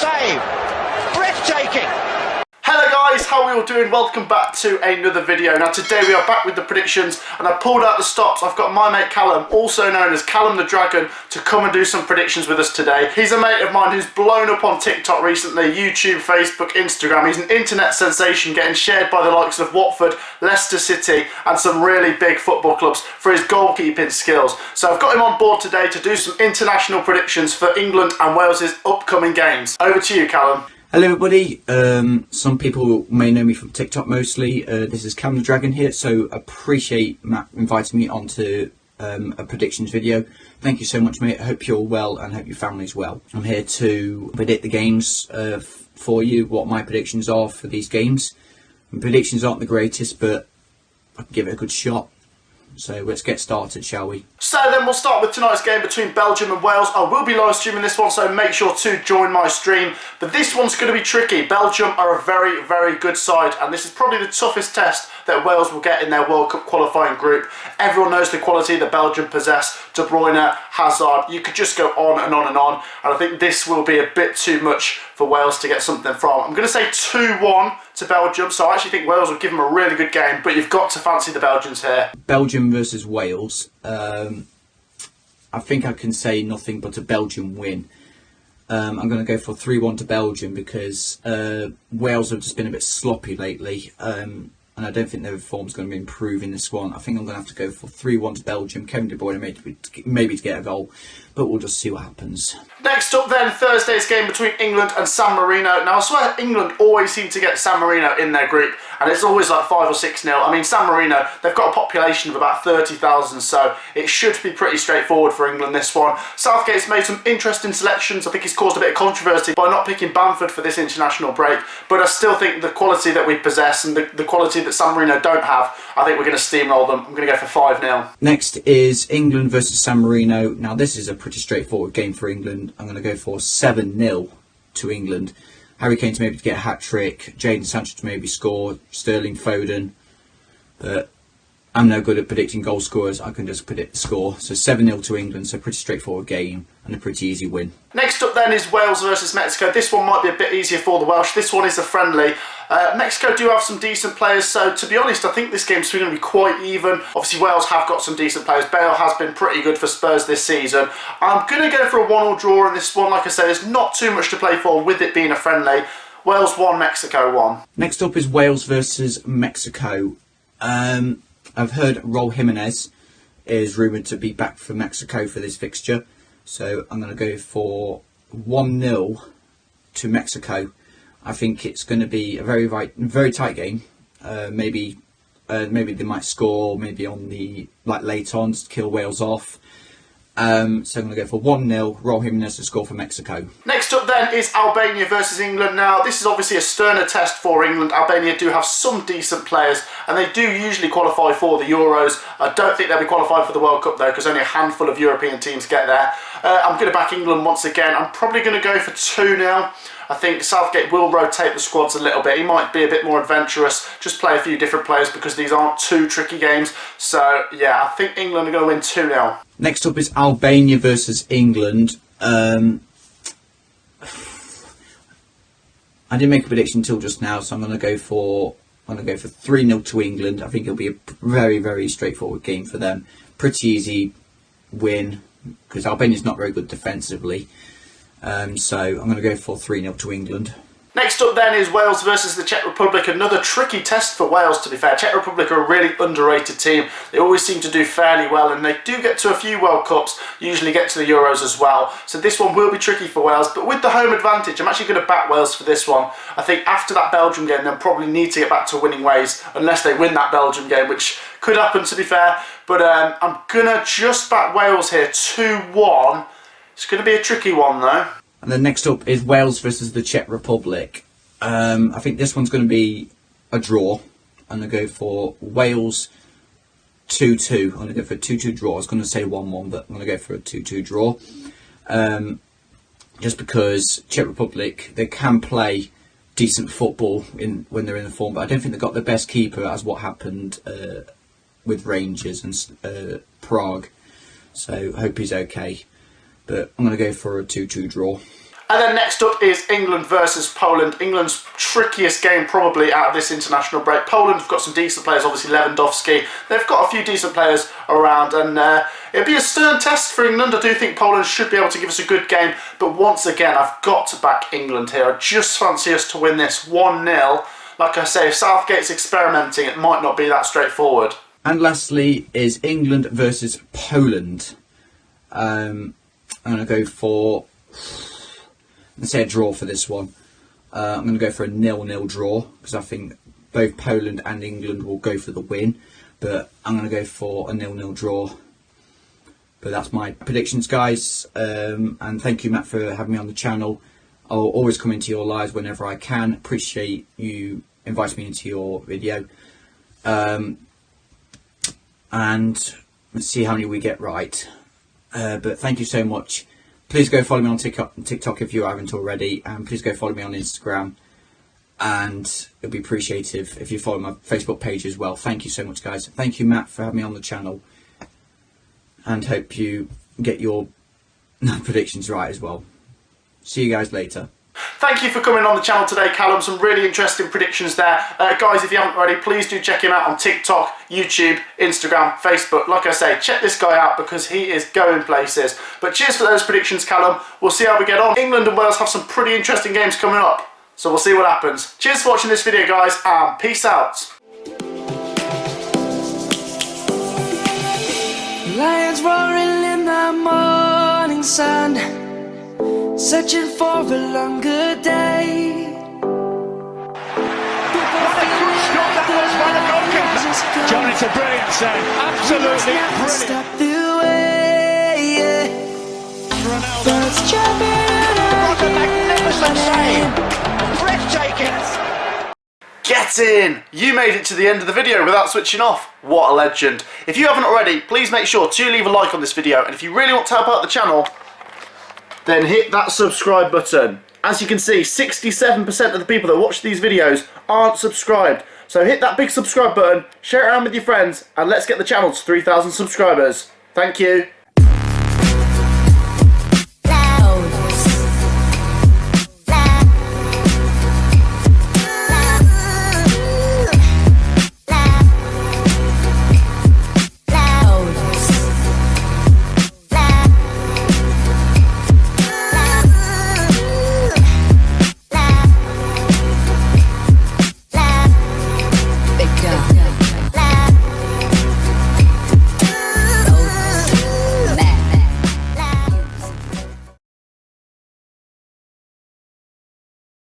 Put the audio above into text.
save. Breathtaking. Hello guys, how are we all doing? Welcome back to another video. Now today we are back with the predictions and I pulled out the stops. I've got my mate Callum, also known as Callum the Dragon, to come and do some predictions with us today. He's a mate of mine who's blown up on TikTok recently, YouTube, Facebook, Instagram. He's an internet sensation, getting shared by the likes of Watford, Leicester City and some really big football clubs for his goalkeeping skills. So I've got him on board today to do some international predictions for England and Wales's upcoming games. Over to you, Callum. Hello everybody, some people may know me from TikTok mostly. This is Callum the Dragon here, so appreciate Matt inviting me onto a predictions video. Thank you so much mate, I hope you're well and hope your family's well. I'm here to predict the games for you, what my predictions are for these games. And predictions aren't the greatest, but I can give it a good shot. So let's get started, shall we? So then we'll start with tonight's game between Belgium and Wales. I will be live streaming this one, so make sure to join my stream. But this one's going to be tricky. Belgium are a very, very good side, and this is probably the toughest test that Wales will get in their World Cup qualifying group. Everyone knows the quality that Belgium possess. De Bruyne, Hazard, you could just go on and on and on. And I think this will be a bit too much for Wales to get something from. I'm going to say 2-1 to Belgium, so I actually think Wales will give them a really good game, but you've got to fancy the Belgians here. Belgium versus Wales. I think I can say nothing but a Belgium win. I'm going to go for 3-1 to Belgium because Wales have just been a bit sloppy lately, and I don't think their form's going to improve in this one. I think I'm going to have to go for 3-1 to Belgium. Kevin De Bruyne maybe to get a goal, but we'll just see what happens. Next up then, Thursday's game between England and San Marino. Now I swear England always seem to get San Marino in their group, and it's always like 5 or 6-0. I mean, San Marino, they've got a population of about 30,000, so it should be pretty straightforward for England this one. Southgate's made some interesting selections. I think he's caused a bit of controversy by not picking Bamford for this international break, but I still think the quality that we possess and the quality that San Marino don't have, I think we're going to steamroll them. I'm going to go for 5-0. Next is England versus San Marino. Now this is a pretty straightforward game for England. I'm going to go for 7-0 to England. Harry Kane to maybe get a hat-trick, Jadon Sancho to maybe score, Sterling, Foden. But I'm no good at predicting goal scorers, I can just predict the score. So 7-0 to England, so pretty straightforward game and a pretty easy win. Next up then is Wales versus Mexico. This one might be a bit easier for the Welsh. This one is a friendly. Mexico do have some decent players, so to be honest, I think this game's going to be quite even. Obviously, Wales have got some decent players. Bale has been pretty good for Spurs this season. I'm going to go for a 1-1 draw in this one. Like I said, there's not too much to play for with it being a friendly. Wales 1, Mexico 1. Next up is Wales versus Mexico. I've heard Raul Jimenez is rumoured to be back for Mexico for this fixture, so I'm going to go for 1-0 to Mexico. I think it's going to be a very tight game. Maybe they might score, maybe on the late on to kill Wales off. So I'm going to go for 1-0, Raul Jimenez to score for Mexico. Next up then is Albania versus England. Now this is obviously a sterner test for England. Albania do have some decent players and they do usually qualify for the Euros. I don't think they'll be qualified for the World Cup though, because only a handful of European teams get there. I'm going to back England once again. I'm probably going to go for 2-0. I think Southgate will rotate the squads a little bit. He might be a bit more adventurous, just play a few different players because these aren't too tricky games. So yeah, I think England are going to win 2-0. Next up is Albania versus England. I didn't make a prediction until just now, so I'm going to go for 3-0 to England. I think it'll be a very, very straightforward game for them. Pretty easy win because Albania's not very good defensively. So I'm going to go for 3-0 to England. Next up then is Wales versus the Czech Republic. Another tricky test for Wales, to be fair. Czech Republic are a really underrated team. They always seem to do fairly well and they do get to a few World Cups, usually get to the Euros as well. So this one will be tricky for Wales, but with the home advantage, I'm actually going to back Wales for this one. I think after that Belgium game, they'll probably need to get back to winning ways, unless they win that Belgium game, which could happen, to be fair. But I'm going to just back Wales here, 2-1. It's going to be a tricky one though. And then next up is Wales versus the Czech Republic. I think this one's going to be a draw. I'm going to go for Wales 2-2. I'm going to go for a 2-2 draw. I was going to say 1-1, but I'm going to go for a 2-2 draw. Just because Czech Republic, they can play decent football when they're in the form, but I don't think they've got the best keeper, as what happened with Rangers and Prague. So I hope he's okay. But I'm going to go for a 2-2 draw. And then next up is England versus Poland. England's trickiest game probably out of this international break. Poland have got some decent players, obviously Lewandowski. They've got a few decent players around, and it'll be a stern test for England. I do think Poland should be able to give us a good game, but once again, I've got to back England here. I just fancy us to win this 1-0. Like I say, if Southgate's experimenting, it might not be that straightforward. And lastly is England versus Poland. I'm going to go for, let's say, a draw for this one. I'm going to go for a 0-0 draw because I think both Poland and England will go for the win. But I'm going to go for a 0-0 draw. But that's my predictions, guys. And thank you, Matt, for having me on the channel. I'll always come into your lives whenever I can. Appreciate you inviting me into your video. And let's see how many we get right. But thank you so much. Please go follow me on TikTok if you haven't already, and please go follow me on Instagram. And it'll be appreciative if you follow my Facebook page as well. Thank you so much, guys. Thank you, Matt, for having me on the channel, and hope you get your predictions right as well. See you guys later. Thank you for coming on the channel today, Callum. Some really interesting predictions there. Guys, if you haven't already, please do check him out on TikTok, YouTube, Instagram, Facebook. Like I say, check this guy out because he is going places. But cheers for those predictions, Callum. We'll see how we get on. England and Wales have some pretty interesting games coming up, so we'll see what happens. Cheers for watching this video, guys, and peace out. Lions roaring in the morning sun, searching for a longer day. John, it's a brilliant save. Absolutely brilliant. Stop the way, birds jumping What a magnificent save. Breathtaking. Get in! You made it to the end of the video without switching off. What a legend. If you haven't already, please make sure to leave a like on this video, and if you really want to help out the channel, then hit that subscribe button. As you can see, 67% of the people that watch these videos aren't subscribed. So hit that big subscribe button, share it around with your friends, and let's get the channel to 3,000 subscribers. Thank you.